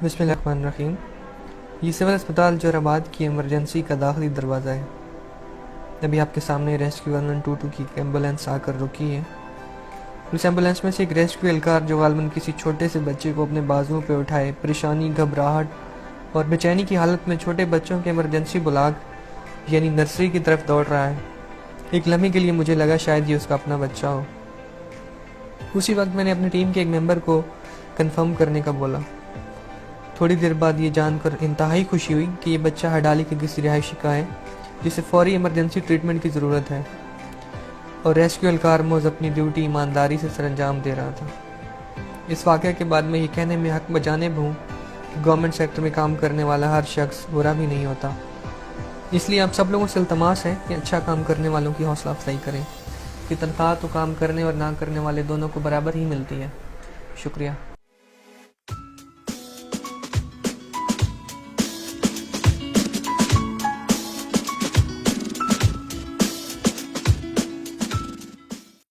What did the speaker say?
بسم اللہ الرحمن الرحیم۔ یہ سول اسپتال جوہر آباد کی ایمرجنسی کا داخلی دروازہ ہے۔ ابھی آپ کے سامنے ریسکیو 1122 کی ایک ایمبولینس آ کر رکی ہے۔ اس ایمبولینس میں سے ایک ریسکیو اہلکار جو غالباً کسی چھوٹے سے بچے کو اپنے بازوؤں پہ اٹھائے پریشانی، گھبراہٹ اور بے چینی کی حالت میں چھوٹے بچوں کے ایمرجنسی بلاک یعنی نرسری کی طرف دوڑ رہا ہے۔ ایک لمحے کے لیے مجھے لگا شاید یہ اس کا اپنا بچہ ہو۔ اسی وقت میں نے اپنی ٹیم کے ایک ممبر کو کنفرم کرنے کا بولا۔ تھوڑی دیر بعد یہ جان کر انتہائی خوشی ہوئی کہ یہ بچہ ہڈالی کے کسی رہائشی کا ہے جسے فوری ایمرجنسی ٹریٹمنٹ کی ضرورت ہے، اور ریسکیو اہلکار محض اپنی ڈیوٹی ایمانداری سے سر انجام دے رہا تھا۔ اس واقعے کے بعد میں یہ کہنے میں حق بجانب ہوں کہ گورنمنٹ سیکٹر میں کام کرنے والا ہر شخص برا بھی نہیں ہوتا۔ اس لیے آپ سب لوگوں سے التماس ہے کہ اچھا کام کرنے والوں کی حوصلہ افزائی کریں، کہ تنخواہ تو کام کرنے اور نہ کرنے والے دونوں کو برابر ہی ملتی ہے۔ شکریہ۔